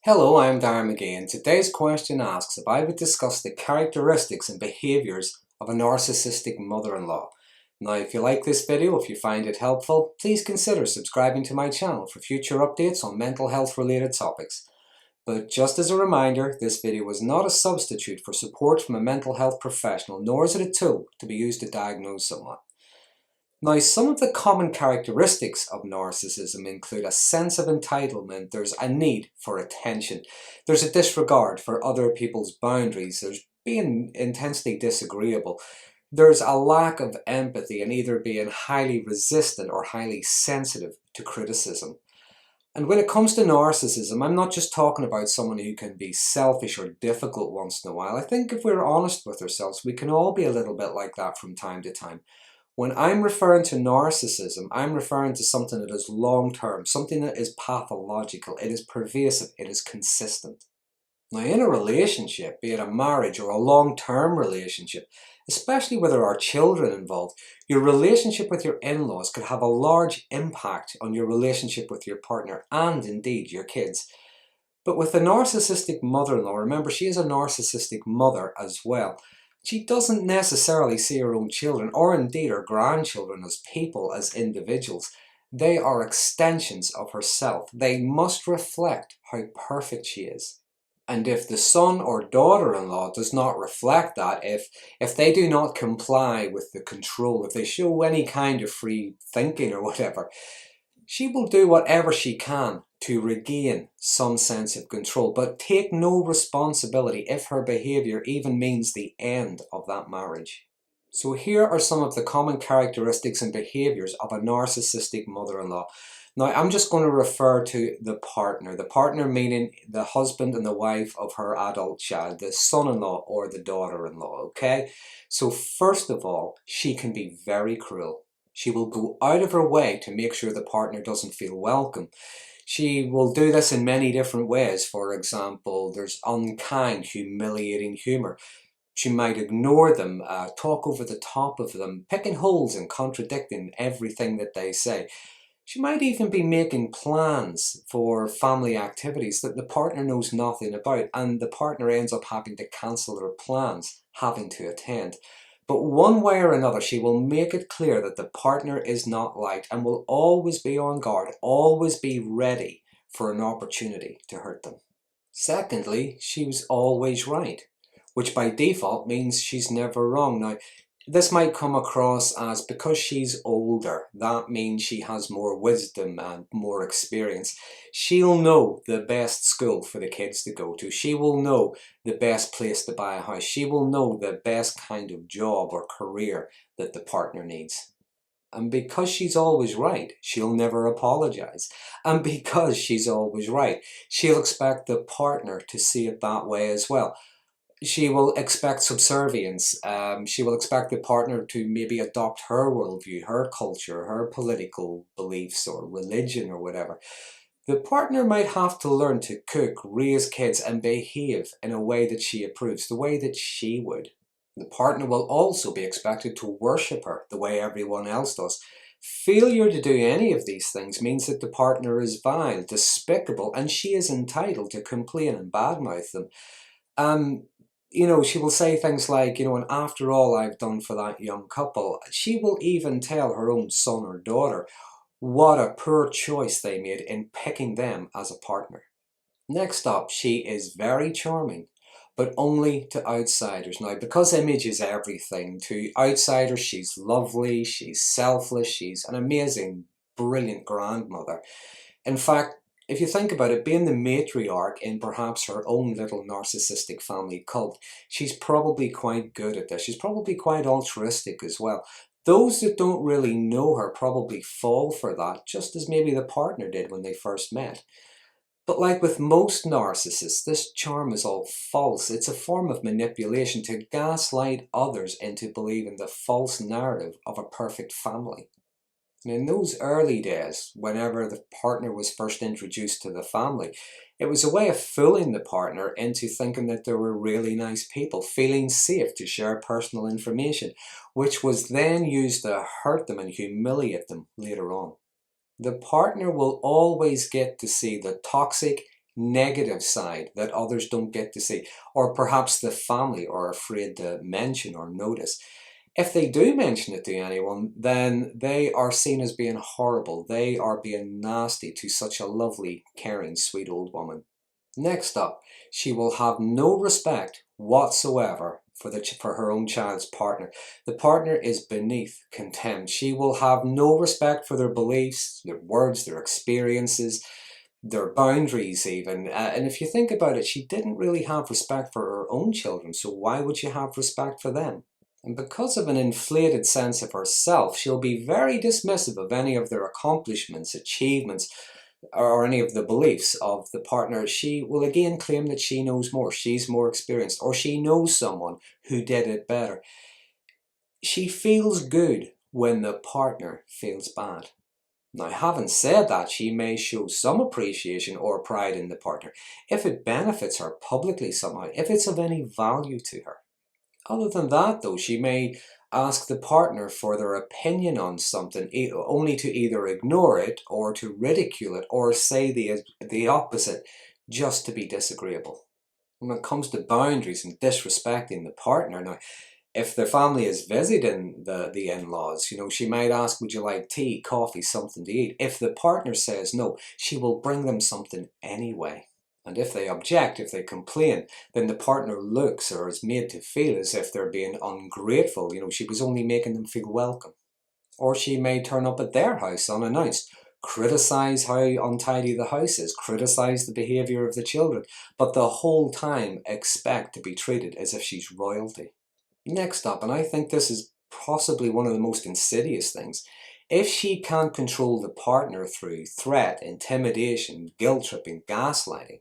Hello, I'm Darren Magee, and today's question asks if I would discuss the characteristics and behaviours of a narcissistic mother-in-law. Now, if you like this video, if you find it helpful, please consider subscribing to my channel for future updates on mental health related topics. But just as a reminder, this video is not a substitute for support from a mental health professional, nor is it a tool to be used to diagnose someone. Now, some of the common characteristics of narcissism include a sense of entitlement, there's a need for attention, there's a disregard for other people's boundaries, there's being intensely disagreeable, there's a lack of empathy and either being highly resistant or highly sensitive to criticism. And when it comes to narcissism, I'm not just talking about someone who can be selfish or difficult once in a while. I think if we're honest with ourselves, we can all be a little bit like that from time to time. When I'm referring to narcissism, I'm referring to something that is long-term, something that is pathological, it is pervasive, it is consistent. Now, in a relationship, be it a marriage or a long-term relationship, especially where there are children involved, your relationship with your in-laws could have a large impact on your relationship with your partner and indeed your kids. But with the narcissistic mother-in-law, remember, she is a narcissistic mother as well. She doesn't necessarily see her own children or indeed her grandchildren as people, as individuals. They are extensions of herself. They must reflect how perfect she is. And if the son or daughter-in-law does not reflect that, if they do not comply with the control, if they show any kind of free thinking or whatever, she will do whatever she can to regain some sense of control, but take no responsibility if her behaviour even means the end of that marriage. So here are some of the common characteristics and behaviours of a narcissistic mother-in-law. Now, I'm just going to refer to the partner meaning the husband and the wife of her adult child, the son-in-law or the daughter-in-law, okay? So first of all, she can be very cruel. She will go out of her way to make sure the partner doesn't feel welcome. She will do this in many different ways. For example, there's unkind, humiliating humour. She might ignore them, talk over the top of them, picking holes and contradicting everything that they say. She might even be making plans for family activities that the partner knows nothing about, and the partner ends up having to cancel their plans, having to attend. But one way or another, she will make it clear that the partner is not liked and will always be on guard, always be ready for an opportunity to hurt them. Secondly, she was always right, which by default means she's never wrong. Now, this might come across as because she's older, that means she has more wisdom and more experience. She'll know the best school for the kids to go to. She will know the best place to buy a house. She will know the best kind of job or career that the partner needs. And because she's always right, she'll never apologise. And because she's always right, she'll expect the partner to see it that way as well. She will expect subservience. She will expect the partner to maybe adopt her worldview, her culture, her political beliefs or religion or whatever. The partner might have to learn to cook, raise kids and behave in a way that she approves, the way that she would. The partner will also be expected to worship her the way everyone else does. Failure to do any of these things means that the partner is vile, despicable, and she is entitled to complain and badmouth them. She will say things like, and after all I've done for that young couple, she will even tell her own son or daughter what a poor choice they made in picking them as a partner. Next up, she is very charming, but only to outsiders. Now, because image is everything, to outsiders she's lovely, she's selfless, she's an amazing, brilliant grandmother. In fact, if you think about it, being the matriarch in perhaps her own little narcissistic family cult, she's probably quite good at this. She's probably quite altruistic as well. Those that don't really know her probably fall for that, just as maybe the partner did when they first met. But like with most narcissists, this charm is all false. It's a form of manipulation to gaslight others into believing the false narrative of a perfect family. And in those early days, whenever the partner was first introduced to the family, it was a way of fooling the partner into thinking that they were really nice people, feeling safe to share personal information, which was then used to hurt them and humiliate them later on. The partner will always get to see the toxic, negative side that others don't get to see, or perhaps the family are afraid to mention or notice. If they do mention it to anyone, then they are seen as being horrible. They are being nasty to such a lovely, caring, sweet old woman. Next up, she will have no respect whatsoever for her own child's partner. The partner is beneath contempt. She will have no respect for their beliefs, their words, their experiences, their boundaries even. And if you think about it, she didn't really have respect for her own children, so why would you have respect for them? And because of an inflated sense of herself, she'll be very dismissive of any of their accomplishments, achievements, or any of the beliefs of the partner. She will again claim that she knows more, she's more experienced, or she knows someone who did it better. She feels good when the partner feels bad. Now, having said that, she may show some appreciation or pride in the partner if it benefits her publicly somehow, if it's of any value to her. Other than that, though, she may ask the partner for their opinion on something, only to either ignore it or to ridicule it or say the opposite just to be disagreeable. When it comes to boundaries and disrespecting the partner, now, if the family is visiting the in-laws, she might ask, would you like tea, coffee, something to eat? If the partner says no, she will bring them something anyway. And if they object, if they complain, then the partner looks or is made to feel as if they're being ungrateful. She was only making them feel welcome. Or she may turn up at their house unannounced, criticize how untidy the house is, criticize the behavior of the children, but the whole time expect to be treated as if she's royalty. Next up, and I think this is possibly one of the most insidious things, if she can't control the partner through threat, intimidation, guilt-tripping, gaslighting,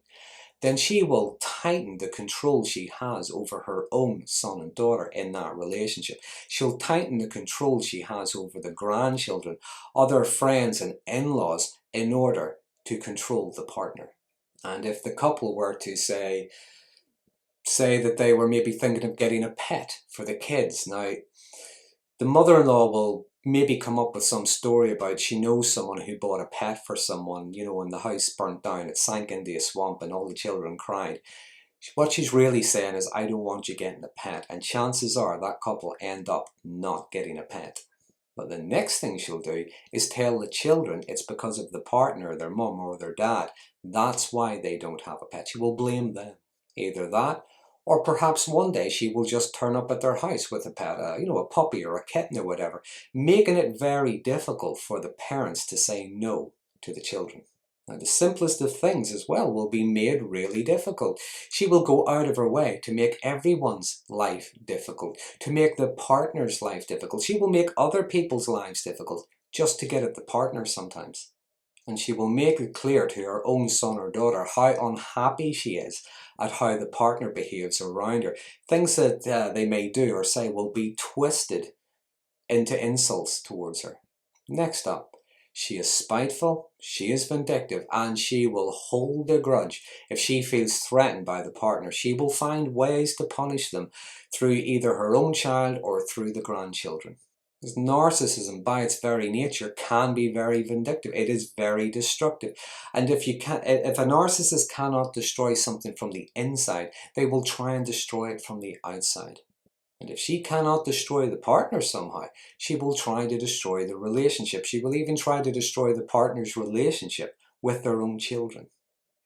then she will tighten the control she has over her own son and daughter in that relationship. She'll tighten the control she has over the grandchildren, other friends and in-laws in order to control the partner. And if the couple were to say that they were maybe thinking of getting a pet for the kids, now the mother-in-law will maybe come up with some story about she knows someone who bought a pet for someone, and the house burnt down, it sank into a swamp and all the children cried. What she's really saying is, I don't want you getting a pet, and chances are that couple end up not getting a pet. But the next thing she'll do is tell the children it's because of the partner, their mum or their dad. That's why they don't have a pet. She will blame them. Either that, or perhaps one day she will just turn up at their house with a pet, a puppy or a kitten or whatever, making it very difficult for the parents to say no to the children. Now, the simplest of things as well will be made really difficult. She will go out of her way to make everyone's life difficult, to make the partner's life difficult. She will make other people's lives difficult just to get at the partner sometimes. And she will make it clear to her own son or daughter how unhappy she is at how the partner behaves around her. Things that they may do or say will be twisted into insults towards her. Next up, she is spiteful, she is vindictive, and she will hold a grudge. If she feels threatened by the partner, she will find ways to punish them through either her own child or through the grandchildren. Because narcissism, by its very nature, can be very vindictive. It is very destructive. And if a narcissist cannot destroy something from the inside, they will try and destroy it from the outside. And if she cannot destroy the partner somehow, she will try to destroy the relationship. She will even try to destroy the partner's relationship with their own children.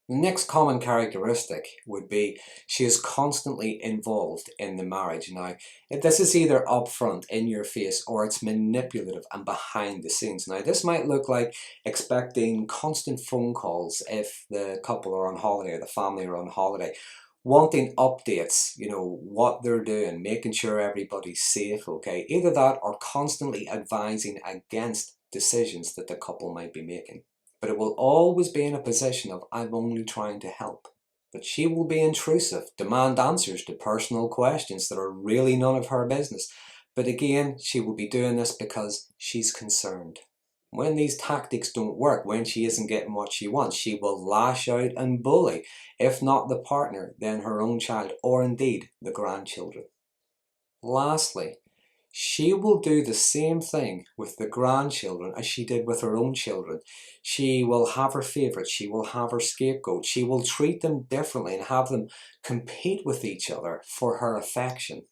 The next common characteristic would be she is constantly involved in the marriage. Now, this is either upfront, in your face, or it's manipulative and behind the scenes. Now, this might look like expecting constant phone calls if the couple are on holiday or the family are on holiday, wanting updates, what they're doing, making sure everybody's safe, okay? Either that or constantly advising against decisions that the couple might be making. But it will always be in a position of, I'm only trying to help. But she will be intrusive, demand answers to personal questions that are really none of her business. But again, she will be doing this because she's concerned. When these tactics don't work, when she isn't getting what she wants, she will lash out and bully, if not the partner, then her own child, or indeed the grandchildren. Lastly, she will do the same thing with the grandchildren as she did with her own children. She will have her favourites, she will have her scapegoat, she will treat them differently and have them compete with each other for her affection.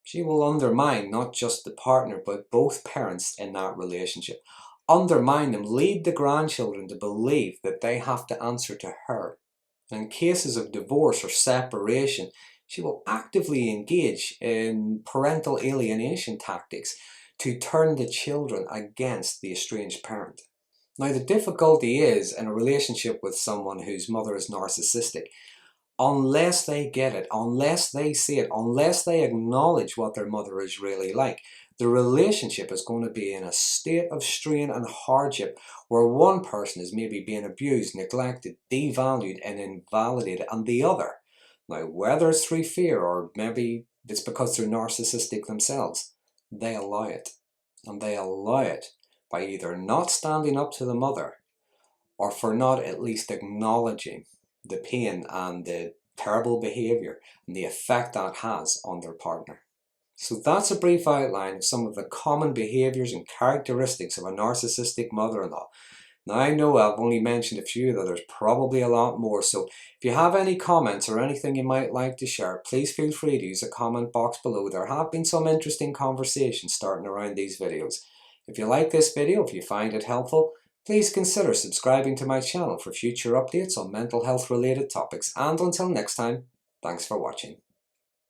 She will undermine not just the partner but both parents in that relationship. Undermine them, lead the grandchildren to believe that they have to answer to her. And in cases of divorce or separation, she will actively engage in parental alienation tactics to turn the children against the estranged parent. Now, the difficulty is in a relationship with someone whose mother is narcissistic, unless they get it, unless they see it, unless they acknowledge what their mother is really like, the relationship is going to be in a state of strain and hardship where one person is maybe being abused, neglected, devalued and invalidated, and the other, now whether it's through fear or maybe it's because they're narcissistic themselves, they allow it. And they allow it by either not standing up to the mother or for not at least acknowledging the pain and the terrible behaviour and the effect that has on their partner. So that's a brief outline of some of the common behaviours and characteristics of a narcissistic mother-in-law. Now I know I've only mentioned a few, though there's probably a lot more, so if you have any comments or anything you might like to share, please feel free to use the comment box below. There have been some interesting conversations starting around these videos. If you like this video, if you find it helpful, please consider subscribing to my channel for future updates on mental health related topics, and until next time, thanks for watching.